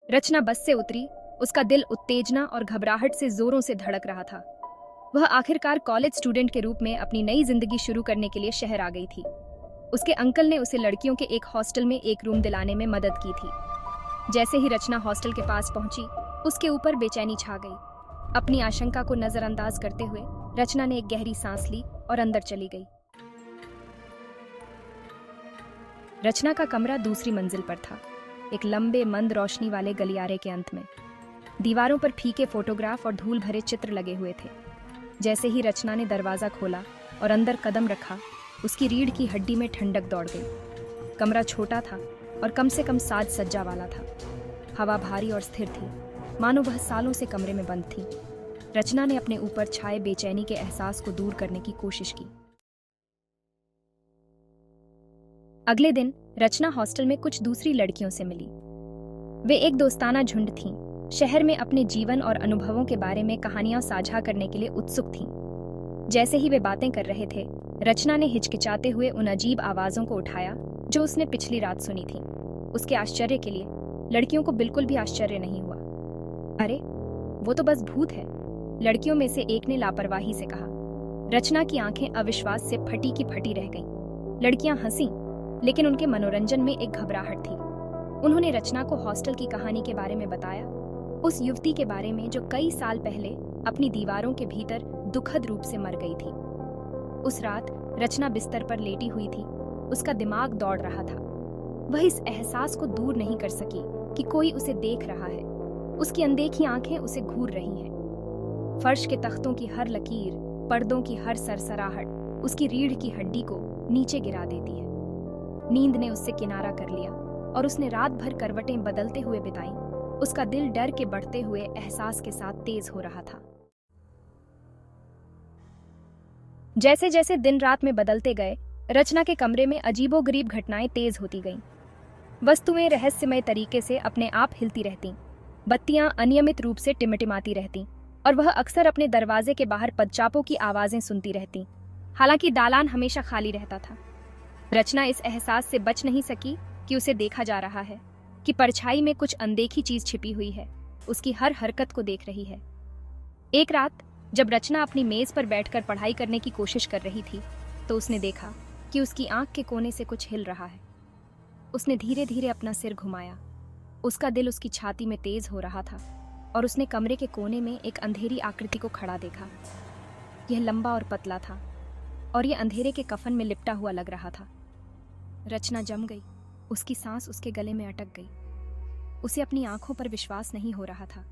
रचना बस से उतरी। उसका दिल उत्तेजना और घबराहट से जोरों से धड़क रहा था। वह आखिरकार कॉलेज स्टूडेंट के रूप में अपनी नई जिंदगी शुरू करने के लिए शहर आ गई थी। उसके अंकल ने उसे लड़कियों के एक हॉस्टल में एक रूम दिलाने में मदद की थी। जैसे ही रचना हॉस्टल के पास पहुंची, उसके ऊपर बेचैनी छा गई। अपनी आशंका को नजरअंदाज करते हुए रचना ने एक गहरी सांस ली और अंदर चली गई। रचना का कमरा दूसरी मंजिल पर था, एक लंबे मंद रोशनी वाले गलियारे के अंत में। दीवारों पर फीके फोटोग्राफ और धूल भरे चित्र लगे हुए थे। जैसे ही रचना ने दरवाजा खोला और अंदर कदम रखा, उसकी रीढ़ की हड्डी में ठंडक दौड़ गई। कमरा छोटा था और कम से कम साज सज्जा वाला था। हवा भारी और स्थिर थी, मानो वह सालों से कमरे में बंद थी। रचना ने अपने ऊपर छाए बेचैनी के एहसास को दूर करने की कोशिश की। अगले दिन रचना हॉस्टल में कुछ दूसरी लड़कियों से मिली। वे एक दोस्ताना झुंड थीं, शहर में अपने जीवन और अनुभवों के बारे में कहानियां साझा करने के लिए उत्सुक थीं। जैसे ही वे बातें कर रहे थे, रचना ने हिचकिचाते हुए उन अजीब आवाजों को उठाया जो उसने पिछली रात सुनी थी। उसके आश्चर्य के लिए लड़कियों को बिल्कुल भी आश्चर्य नहीं हुआ। अरे, वो तो बस भूत है, लड़कियों में से एक ने लापरवाही से कहा। रचना की आंखें अविश्वास से फटी की फटी रह गईं। लड़कियां हंसीं, लेकिन उनके मनोरंजन में एक घबराहट थी। उन्होंने रचना को हॉस्टल की कहानी के बारे में बताया, उस युवती के बारे में जो कई साल पहले अपनी दीवारों के भीतर दुखद रूप से मर गई थी। उस रात रचना बिस्तर पर लेटी हुई थी, उसका दिमाग दौड़ रहा था। वह इस एहसास को दूर नहीं कर सकी कि कोई उसे देख रहा है। उसकी अनदेखी आंखें उसे घूर रही हैं। फर्श के तख्तों की हर लकीर, पर्दों की हर सरसराहट उसकी रीढ़ की हड्डी को नीचे गिरा देती है। नींद ने उससे किनारा कर लिया और उसने रात भर करवटें बदलते हुए बिताई। उसका दिल डर के बढ़ते हुए एहसास के साथ तेज हो रहा था। जैसे जैसे दिन रात में बदलते गए, रचना के कमरे में अजीबोगरीब घटनाएं तेज होती गईं। वस्तुएं रहस्यमय तरीके से अपने आप हिलती रहतीं, बत्तियां अनियमित रूप से टिमटिमाती रहतीं और वह अक्सर अपने दरवाजे के बाहर पदचापों की आवाजें सुनती रहतीं। हालांकि दालान हमेशा खाली रहता था। रचना इस एहसास से बच नहीं सकी कि उसे देखा जा रहा है, कि परछाई में कुछ अनदेखी चीज छिपी हुई है, उसकी हर हरकत को देख रही है। एक रात जब रचना अपनी मेज पर बैठकर पढ़ाई करने की कोशिश कर रही थी, तो उसने देखा कि उसकी आंख के कोने से कुछ हिल रहा है। उसने धीरे धीरे अपना सिर घुमाया। उसका दिल उसकी छाती में तेज हो रहा था और उसने कमरे के कोने में एक अंधेरी आकृति को खड़ा देखा। यह लंबा और पतला था और यह अंधेरे के कफन में लिपटा हुआ लग रहा था। रचना जम गई, उसकी सांस उसके गले में अटक गई। उसे अपनी आंखों पर विश्वास नहीं हो रहा था।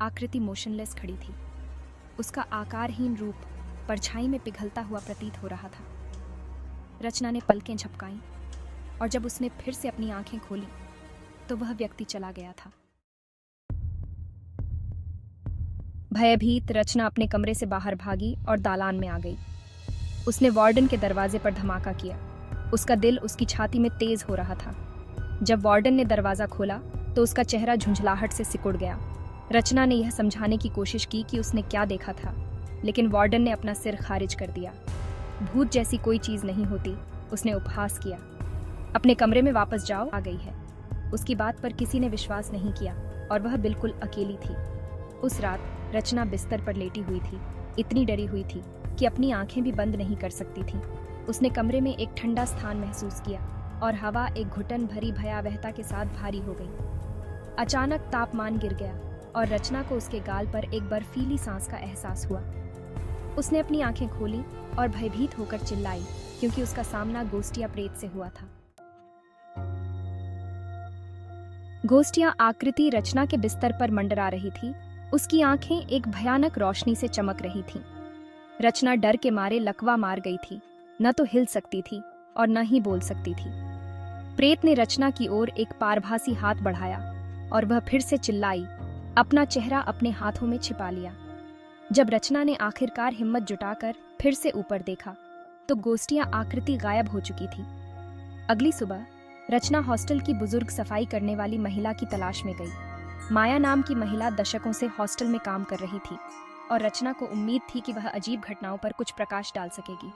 आकृति मोशनलेस खड़ी थी, उसका आकारहीन रूप परछाई में पिघलता हुआ प्रतीत हो रहा था। रचना ने पलकें झपकाईं और जब उसने फिर से अपनी आंखें खोली तो वह व्यक्ति चला गया था। भयभीत रचना अपने कमरे से बाहर भागी और दालान में आ गई। उसने वार्डन के दरवाजे पर धमाका किया। उसका दिल उसकी छाती में तेज हो रहा था। जब वार्डन ने दरवाजा खोला तो उसका चेहरा झुंझलाहट से सिकुड़ गया। रचना ने यह समझाने की कोशिश की कि उसने क्या देखा था, लेकिन वार्डन ने अपना सिर खारिज कर दिया। भूत जैसी कोई चीज नहीं होती, उसने उपहास किया। अपने कमरे में वापस जाओ, आ गई है। उसकी बात पर किसी ने विश्वास नहीं किया और वह बिल्कुल अकेली थी। उस रात रचना बिस्तर पर लेटी हुई थी, इतनी डरी हुई थी कि अपनी आंखें भी बंद नहीं कर सकती थी। उसने कमरे में एक ठंडा स्थान महसूस किया और हवा एक घुटन भरी भयावहता के साथ भारी हो गई। अचानक तापमान गिर गया और रचना को उसके गाल पर एक बर्फीली सांस का एहसास हुआ। उसने अपनी आंखें खोली और भयभीत होकर चिल्लाई, क्योंकि उसका सामना गोस्टिया प्रेत से हुआ था। गोस्टिया आकृति रचना के बिस्तर पर मंडरा रही थी। उसकी आंखें एक भयानक रोशनी से चमक रही थीं। रचना डर के मारे लकवा मार गई थी, न तो हिल सकती थी और न ही बोल सकती थी। प्रेत ने रचना की ओर एक पारभासी हाथ बढ़ाया और वह फिर से चिल्लाई, अपना चेहरा अपने हाथों में छिपा लिया। जब रचना ने आखिरकार हिम्मत जुटाकर फिर से ऊपर देखा तो गोस्टिया आकृति गायब हो चुकी थी। अगली सुबह रचना हॉस्टल की बुजुर्ग सफाई करने वाली महिला की तलाश में गई। माया नाम की महिला दशकों से हॉस्टल में काम कर रही थी और रचना को उम्मीद थी कि वह अजीब घटनाओं पर कुछ प्रकाश डाल सकेगी।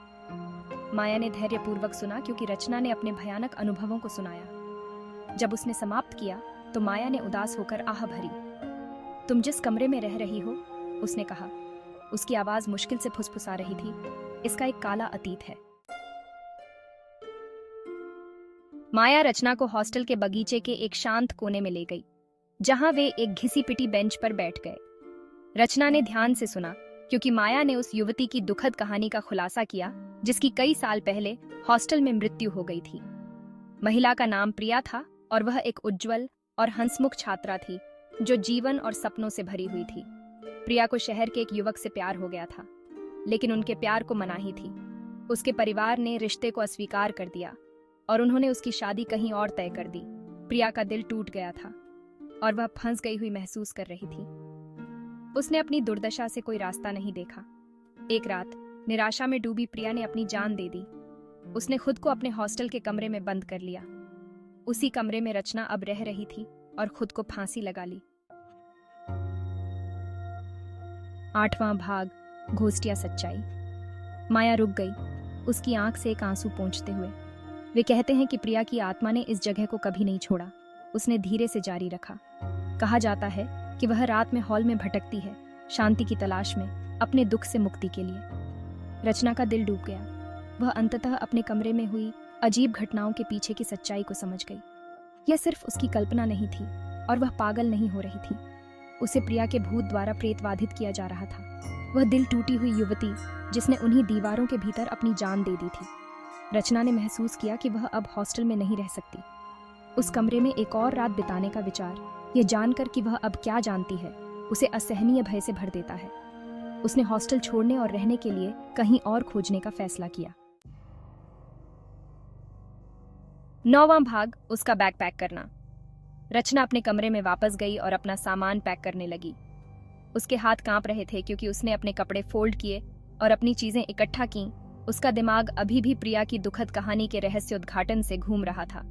माया ने धैर्यपूर्वक सुना, क्योंकि रचना ने अपने भयानक अनुभवों को सुनाया। जब उसने समाप्त किया तो माया ने उदास होकर आह भरी। तुम जिस कमरे में रह रही हो, उसने कहा। उसकी आवाज मुश्किल से फुसफुसा रही थी। इसका एक काला अतीत है। माया रचना को हॉस्टल के बगीचे के एक शांत कोने में ले गई, जहां वे एक घिसी पिटी बेंच पर बैठ गए। रचना ने ध्यान से सुना, क्योंकि माया ने उस युवती की दुखद कहानी का खुलासा किया जिसकी कई साल पहले हॉस्टल में मृत्यु हो गई थी। महिला का नाम प्रिया था और वह एक उज्जवल और हंसमुख छात्रा थी जो जीवन और सपनों से भरी हुई थी। प्रिया को शहर के एक युवक से प्यार हो गया था, लेकिन उनके प्यार को मनाही थी। उसके परिवार ने रिश्ते को अस्वीकार कर दिया और उन्होंने उसकी शादी कहीं और तय कर दी। प्रिया का दिल टूट गया था और वह फंस गई हुई महसूस कर रही थी। उसने अपनी दुर्दशा से कोई रास्ता नहीं देखा। एक रात निराशा में डूबी प्रिया ने अपनी जान दे दी। उसने खुद को अपने हॉस्टल के कमरे में बंद कर लिया। उसी कमरे में रचना अब रह रही थी और खुद को फांसी लगा ली। 8वां भाग, घोस्टिया सच्चाई। माया रुक गई, उसकी आंख से एक आंसू पोंछते हुए। वे कहते हैं कि प्रिया की आत्मा ने इस जगह को कभी नहीं छोड़ा। उसने धीरे से जारी रखा। कहा जाता है कि वह रात में हॉल में भटकती है, शांति की तलाश में, अपने दुख से मुक्ति के लिए। रचना का दिल डूब गया। वह अंततः अपने कमरे में हुई अजीब घटनाओं के पीछे की सच्चाई को समझ गई। यह सिर्फ उसकी कल्पना नहीं थी और वह पागल नहीं हो रही थी। उसे प्रिया के भूत द्वारा प्रेतवाधित किया जा रहा था। वह दिल टूटी हुई युवती जिसने उन्हीं दीवारों के भीतर अपनी जान दे दी थी। रचना ने महसूस किया कि वह अब हॉस्टल में नहीं रह सकती। उस कमरे में एक और रात बिताने का विचार, यह जानकर कि वह अब क्या जानती है, उसे असहनीय भय से भर देता है। उसने हॉस्टल छोड़ने और रहने के लिए कहीं और खोजने का फैसला किया। 9वां भाग, उसका बैग पैक करना। रचना अपने कमरे में वापस गई और अपना सामान पैक करने लगी। उसके हाथ कांप रहे थे क्योंकि उसने अपने कपड़े फोल्ड किए और अपनी चीजें इकट्ठा कीं। उसका दिमाग अभी भी प्रिया की दुखद कहानी के रहस्य उद्घाटन से घूम रहा था।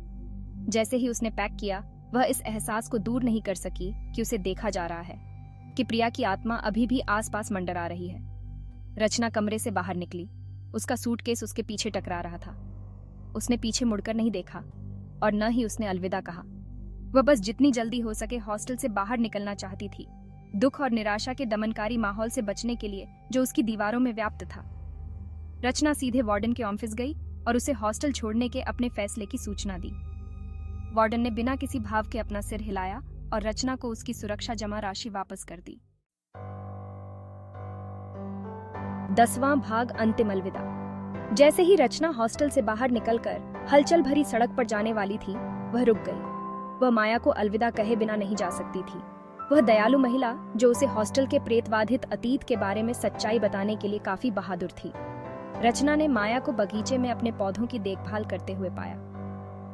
जैसे ही उसने पैक किया, वह इस एहसास को दूर नहीं कर सकी कि उसे देखा जा रहा है, कि प्रिया की आत्मा अभी भी आसपास मंडरा रही है। रचना कमरे से बाहर निकली। उसका सूटकेस उसके पीछे टकरा रहा था। उसने पीछे मुड़कर नहीं देखा और न ही उसने अलविदा कहा। वह बस जितनी जल्दी हो सके हॉस्टल से बाहर निकलना चाहती थी, दुख और निराशा के दमनकारी माहौल से बचने के लिए जो उसकी दीवारों में व्याप्त था। रचना सीधे वार्डन के ऑफिस गई और उसे हॉस्टल छोड़ने के अपने फैसले की सूचना दी। वार्डन ने बिना किसी भाव के अपना सिर हिलाया और रचना को उसकी सुरक्षा जमा राशि वापस कर दी। 10वां भाग, अंतिम अलविदा। जैसे ही रचना हॉस्टल से बाहर निकलकर हलचल भरी सड़क पर जाने वाली थी, वह रुक गई। वह माया को अलविदा कहे बिना नहीं जा सकती थी। वह दयालु महिला जो उसे हॉस्टल के प्रेतवाधित अतीत के बारे में सच्चाई बताने के लिए काफी बहादुर थी। रचना ने माया को बगीचे में अपने पौधों की देखभाल करते हुए पाया।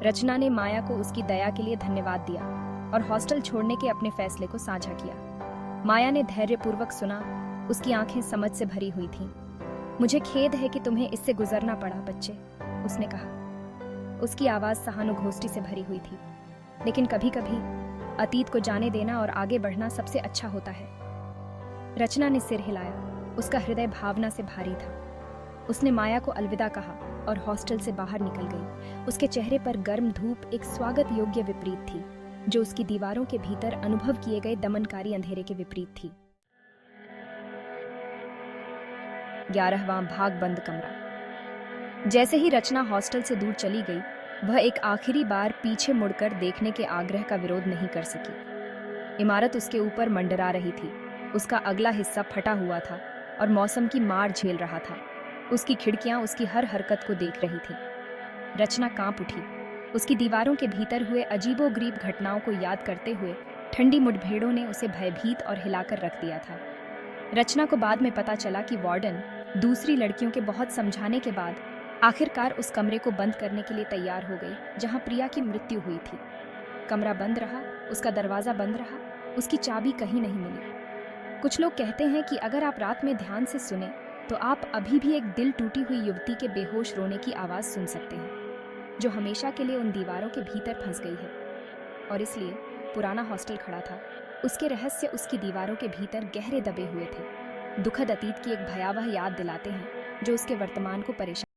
रचना ने माया को उसकी दया के लिए धन्यवाद दिया और हॉस्टल छोड़ने के अपने फैसले को साझा किया। माया ने धैर्यपूर्वक सुना। उसकी आंखें समझ से भरी हुई थीं। मुझे खेद है कि तुम्हें इससे गुजरना पड़ा बच्चे, उसने कहा। उसकी आवाज सहानुभूति से भरी हुई थी। लेकिन कभी कभी अतीत को जाने देना और आगे बढ़ना सबसे अच्छा होता है। रचना ने सिर हिलाया। उसका हृदय भावना से भारी था। उसने माया को अलविदा कहा और हॉस्टल से बाहर निकल गई। उसके चेहरे पर गर्म धूप एक स्वागत योग्य विपरीत थी, जो उसकी दीवारों के भीतर अनुभव किए गए दमनकारी अंधेरे के विपरीत थी। 11वां भाग, बंद कमरा। जैसे ही रचना हॉस्टल से दूर चली गई, वह एक आखिरी बार पीछे मुड़कर देखने के आग्रह का विरोध नहीं कर सकी। इमारत उसके ऊपर मंडरा रही थी। उसका अगला हिस्सा फटा हुआ था और मौसम की मार झेल रहा था। उसकी खिड़कियां उसकी हर हरकत को देख रही थी। रचना कांप उठी। उसकी दीवारों के भीतर हुए अजीबोगरीब घटनाओं को याद करते हुए ठंडी मुठभेड़ों ने उसे भयभीत और हिलाकर रख दिया था। रचना को बाद में पता चला कि वार्डन दूसरी लड़कियों के बहुत समझाने के बाद आखिरकार उस कमरे को बंद करने के लिए तैयार हो गई जहां प्रिया की मृत्यु हुई थी। कमरा बंद रहा, उसका दरवाजा बंद रहा, उसकी चाबी कहीं नहीं मिली। कुछ लोग कहते हैं कि अगर आप रात में ध्यान से सुने तो आप अभी भी एक दिल टूटी हुई युवती के बेहोश रोने की आवाज सुन सकते हैं, जो हमेशा के लिए उन दीवारों के भीतर फंस गई है। और इसलिए पुराना हॉस्टल खड़ा था। उसके रहस्य उसकी दीवारों के भीतर गहरे दबे हुए थे। दुखद अतीत की एक भयावह याद दिलाते हैं जो उसके वर्तमान को परेशान